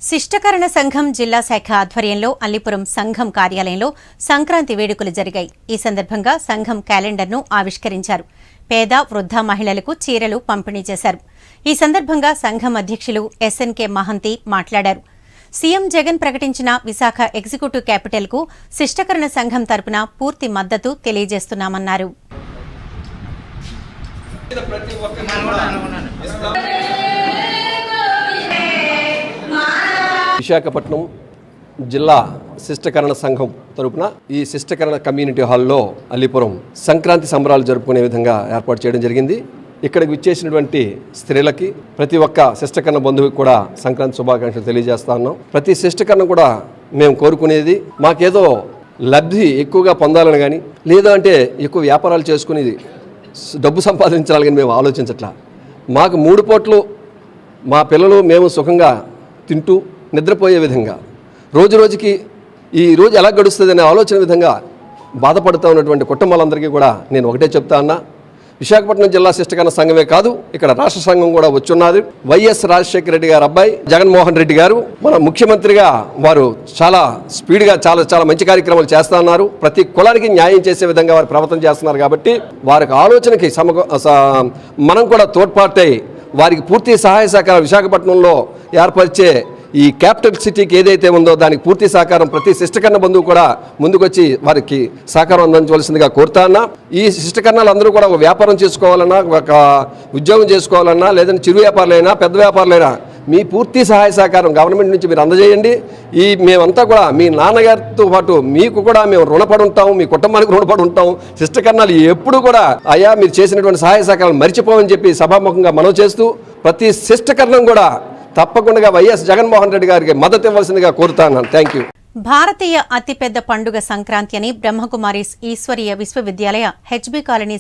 శిష్టకరణ సంఘం జిల్లా శాఖ ఆధ్వర్యంలో అల్లిపురం సంఘం కార్యాలయంలో సంక్రాంతి వేడుకలు జరిగాయి. ఈ సందర్భంగా సంఘం క్యాలెండర్ను ఆవిష్కరించారు. పేద వృద్ధ మహిళలకు చీరలు పంపిణీ చేశారు. ఈ సందర్భంగా సంఘం అధ్యక్షులు ఎస్ఎన్కే మహంతి మాట్లాడారు. సీఎం జగన్ ప్రకటించిన విశాఖ ఎగ్జిక్యూటివ్ క్యాపిటల్కు శిష్టకరణ సంఘం తరపున పూర్తి మద్దతు తెలియజేస్తున్నామన్నారు. విశాఖపట్నం జిల్లా శిష్టకరణ సంఘం తరపున ఈ శిష్టకరణ కమ్యూనిటీ హాల్లో అల్లిపురం సంక్రాంతి సంబరాలు జరుపుకునే విధంగా ఏర్పాటు చేయడం జరిగింది. ఇక్కడికి విచ్చేసినటువంటి స్త్రీలకి ప్రతి ఒక్క శిష్టకరణ బంధువుకి కూడా సంక్రాంతి శుభాకాంక్షలు తెలియజేస్తా ఉన్నాం. ప్రతి శిష్టకరణ కూడా మేము కోరుకునేది మాకేదో లబ్ధి ఎక్కువగా పొందాలని కానీ లేదా అంటే ఎక్కువ వ్యాపారాలు చేసుకుని డబ్బు సంపాదించాలని కానీ మేము ఆలోచించట్లా. మాకు 3 పూటలు మా పిల్లలు మేము సుఖంగా తింటూ నిద్రపోయే విధంగా రోజు రోజుకి ఈ రోజు ఎలా గడుస్తుంది అనే ఆలోచన విధంగా బాధపడుతూ ఉన్నటువంటి కుటుంబాలందరికీ కూడా నేను ఒకటే చెప్తా అన్నా, విశాఖపట్నం జిల్లా శిష్టకరణ సంఘమే కాదు, ఇక్కడ రాష్ట్ర సంఘం కూడా వచ్చున్నది. వైఎస్ రాజశేఖర రెడ్డి గారు అబ్బాయి జగన్మోహన్ రెడ్డి గారు మన ముఖ్యమంత్రిగా వారు చాలా స్పీడ్గా చాలా మంచి కార్యక్రమాలు చేస్తా ఉన్నారు. ప్రతి కులానికి న్యాయం చేసే విధంగా వారు ప్రవర్తన చేస్తున్నారు. కాబట్టి వారికి ఆలోచనకి మనం కూడా తోడ్పాటై వారికి పూర్తి సహాయ సహకారం విశాఖపట్నంలో ఏర్పరిచే ఈ క్యాపిటల్ సిటీకి ఏదైతే ఉందో దానికి పూర్తి సహకారం ప్రతి శిష్టకరణ బంధువు కూడా ముందుకొచ్చి వారికి సహకారం అందించవలసిందిగా కోరుతాన్నా. ఈ శిష్టకరణాలు అందరూ కూడా ఒక వ్యాపారం చేసుకోవాలన్నా, ఒక ఉద్యోగం చేసుకోవాలన్నా, లేదంటే చిరు వ్యాపారులైనా పెద్ద వ్యాపారులైనా మీ పూర్తి సహాయ సహకారం గవర్నమెంట్ నుంచి మీరు అందజేయండి. మేమంతా కూడా మీ నాన్నగారితో పాటు మీకు కూడా మేము రుణపడి ఉంటాం, మీ కుటుంబానికి రుణపడి ఉంటాం. శిష్టకరణాలు ఎప్పుడు కూడా అయ్యా మీరు చేసినటువంటి సహాయ సహకారాలు మర్చిపోవని చెప్పి సభాముఖంగా మనవి చేస్తూ ప్రతి శిష్టకరణం కూడా తప్పకుండా వైఎస్ జగన్మోహన్ రెడ్డి గారికి మద్దతు ఇవ్వాల్సిందిగా కోరుతాను. Thank you. భారతీయ అతిపెద్ద పండుగ సంక్రాంతి అని బ్రహ్మకుమారీస్ ఈశ్వరీయ విశ్వవిద్యాలయ హెచ్బీ కాలనీ